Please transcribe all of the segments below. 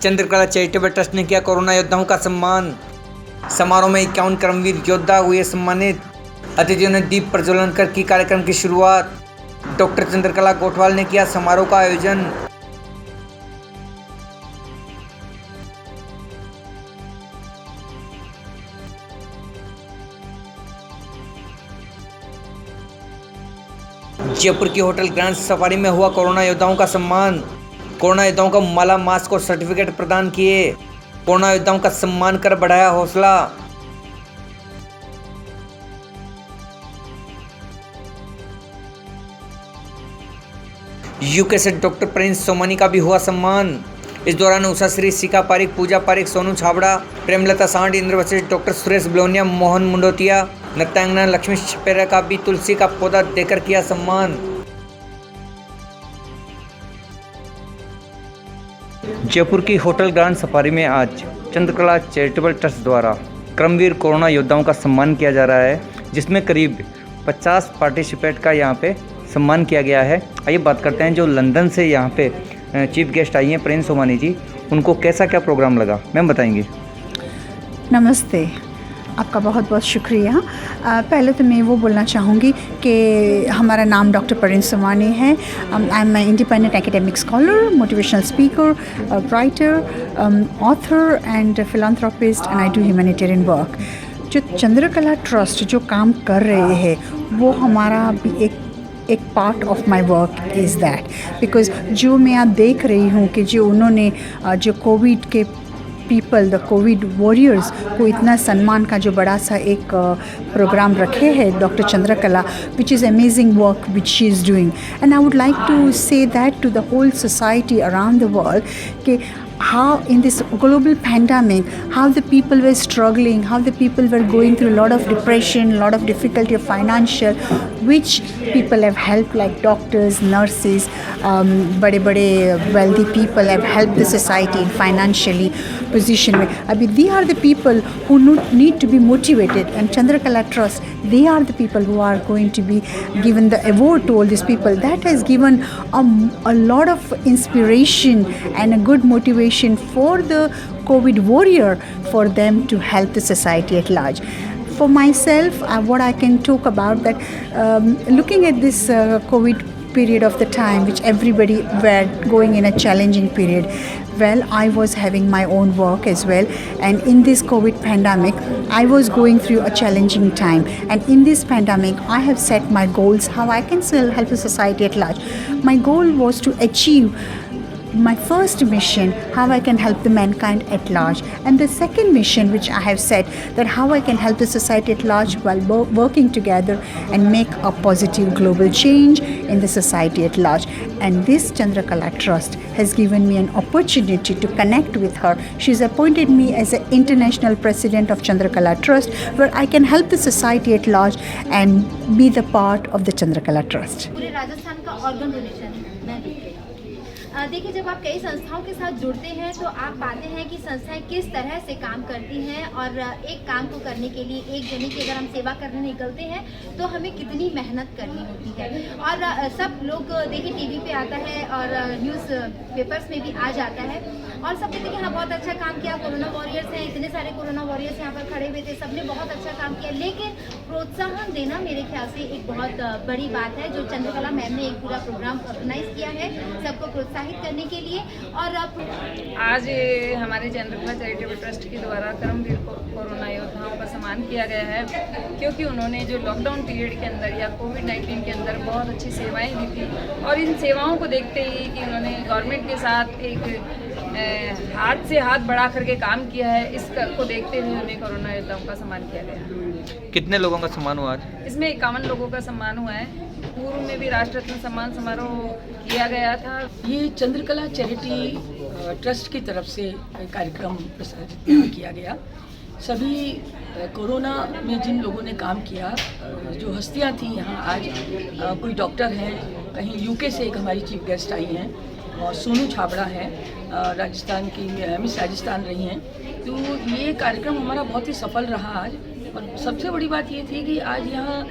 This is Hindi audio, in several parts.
चंद्रकला चैरिटेबल ट्रस्ट ने किया कोरोना योद्धाओं का सम्मान। समारोह में 51 कर्मवीर योद्धा हुए सम्मानित। अतिथियों ने दीप प्रज्वलन कर की कार्यक्रम की शुरुआत। डॉक्टर चंद्रकला गोठवाल ने किया समारोह का आयोजन। जयपुर की होटल ग्रैंड सफारी में हुआ कोरोना योद्धाओं का सम्मान। कोरोना योद्धाओं को माला, मास्क और सर्टिफिकेट प्रदान किए। कोरोना योद्धाओं का सम्मान कर बढ़ाया हौसला। यूके से डॉक्टर प्रिंस सोमानी का भी हुआ सम्मान। इस दौरान उषा श्री, सिका पारिक, पूजा पारिक, सोनू छाबड़ा, प्रेमलता सांड, इंद्र वशिष्ठ, डॉक्टर सुरेश ब्लोनिया, मोहन मुंडोतिया, नृत्यांगना लक्ष्मी छपेरा का भी तुलसी का पौधा देकर किया सम्मान। जयपुर की होटल ग्रैंड सफारी में आज चंद्रकला चैरिटेबल ट्रस्ट द्वारा कर्मवीर कोरोना योद्धाओं का सम्मान किया जा रहा है, जिसमें करीब 50 पार्टिसिपेंट का यहाँ पे सम्मान किया गया है। आइए बात करते हैं जो लंदन से यहाँ पे चीफ गेस्ट आई हैं प्रिंस सोमानी जी, उनको कैसा क्या प्रोग्राम लगा मैम बताएंगे। नमस्ते, आपका बहुत बहुत शुक्रिया। पहले तो मैं वो बोलना चाहूँगी कि हमारा नाम डॉक्टर प्रिंस सोमानी है। I am I independent academic scholar, motivational speaker, writer, author and philanthropist and I do humanitarian work. जो चंद्रकला ट्रस्ट जो काम कर रहे हैं वो हमारा भी एक part of my work is that, because जो मैं आप देख रही हूँ कि जो उन्होंने जो कोविड के पीपल, द कोविड वॉरियर्स को इतना सम्मान का जो बड़ा सा एक प्रोग्राम रखे है doctor Chandrakala, which is amazing work which she is doing. And I would like to say that to the whole society around the world कि how in this global pandemic, how the people were struggling, how the people were going through a lot of depression, a lot of difficulty of financial, which people have helped like doctors, nurses, बड़े wealthy people have helped the society in financially position में। अभी they are the people who need to be motivated, and Chandrakala Trust, they are the people who are going to be given the award to all these people. That has given a lot of inspiration and a good motivation for the COVID warrior, for them to help the society at large. For myself, what I can talk about that, looking at this COVID period of the time, which everybody were going in a challenging period. Well, I was having my own work as well, and in this COVID pandemic, I was going through a challenging time. And in this pandemic, I have set my goals, how I can still help the society at large. My goal was to achieve my first mission, how I can help the mankind at large, and the second mission which I have set, that how I can help the society at large while working together and make a positive global change in the society at large. And this Chandrakala Trust has given me an opportunity to connect with her. She's appointed me as an international president of Chandrakala Trust, where I can help the society at large and be the part of the Chandrakala Trust. पूरे राजस्थान का ऑर्गन डोनेशन मैं देखिए, जब आप कई संस्थाओं के साथ जुड़ते हैं तो आप पाते हैं कि संस्थाएं किस तरह से काम करती हैं, और एक काम को करने के लिए एक जने की अगर हम सेवा करने निकलते हैं तो हमें कितनी मेहनत करनी होती है। और सब लोग देखिए टीवी पे आता है और न्यूज़ पेपर्स में भी आ जाता है, और सब कहते हैं कि हाँ बहुत अच्छा काम किया, कोरोना वॉरियर्स हैं, इतने सारे कोरोना वॉरियर्स यहाँ पर खड़े हुए थे, सबने बहुत अच्छा काम किया। लेकिन प्रोत्साहन देना मेरे ख्याल से एक बहुत बड़ी बात है, जो चंद्रकला मैम ने एक पूरा प्रोग्राम ऑर्गेनाइज किया है सबको प्रोत्साहित करने के लिए। और आज हमारे चंद्रकला चैरिटेबल ट्रस्ट के द्वारा कर्मवीर कोरोना योद्धाओं का सम्मान किया गया है, क्योंकि उन्होंने जो लॉकडाउन पीरियड के अंदर या कोविड-19 के अंदर बहुत अच्छी सेवाएं दी थी, और इन सेवाओं को देखते ही कि उन्होंने गवर्नमेंट के साथ एक हाथ से हाथ बढ़ा करके काम किया है, इसको देखते हुए उन्हें कोरोना योद्धाओं का सम्मान किया गया। कितने लोगों का सम्मान हुआ आज? इसमें 51 लोगों का सम्मान हुआ है। पूर्व में भी राष्ट्र रत्न सम्मान समारोह किया गया था। ये चंद्रकला चैरिटी ट्रस्ट की तरफ से कार्यक्रम प्रसारित किया गया। सभी कोरोना में जिन लोगों ने काम किया, जो हस्तियां थी यहाँ आज, कोई डॉक्टर हैं, कहीं यूके से एक हमारी चीफ गेस्ट आई हैं, और सोनू छाबड़ा हैं, राजस्थान की मिस राजस्थान रही हैं। तो ये कार्यक्रम हमारा बहुत ही सफल रहा आज। और सबसे बड़ी बात ये थी कि आज यहाँ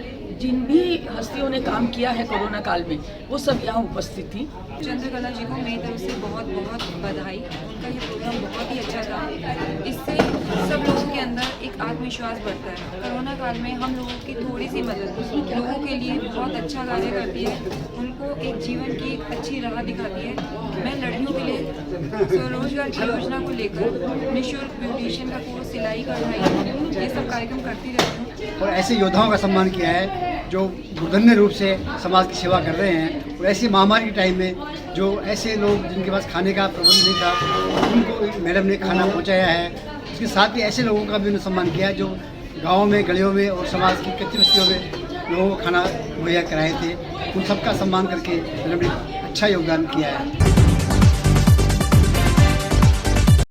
जिन भी हस्तियों ने काम किया है कोरोना काल में वो सब यहाँ उपस्थित थी। चंद्रकला जी को मेरी तरफ से बहुत बहुत बधाई। उनका ये प्रोग्राम बहुत ही अच्छा था। इससे सब लोगों के अंदर एक आत्मविश्वास बढ़ता है। कोरोना काल में हम लोगों की थोड़ी सी मदद लोगों के लिए बहुत अच्छा कार्य करती है, उनको एक जीवन की एक अच्छी राह दिखाती है। मैं लड़कियों के लिए स्वरोजगार की योजना को लेकर निःशुल्क ब्यूटिशियन का कोर्स, सिलाई कढ़ाई, ये सब कार्यक्रम करती रहती हूँ। और ऐसे योद्धाओं का सम्मान किया है जो दुर्गन्य रूप से समाज की सेवा कर रहे हैं। और ऐसी महामारी के टाइम में जो ऐसे लोग जिनके पास खाने का प्रबंध नहीं था उनको मैडम ने खाना पहुंचाया है। इसके साथ ही ऐसे लोगों का भी उन्होंने सम्मान किया है जो गाँव में, गलियों में और समाज की कच्ची बस्तियों में लोगों को खाना मुहैया कराए थे। उन सबका सम्मान करके मैडम ने अच्छा योगदान किया है।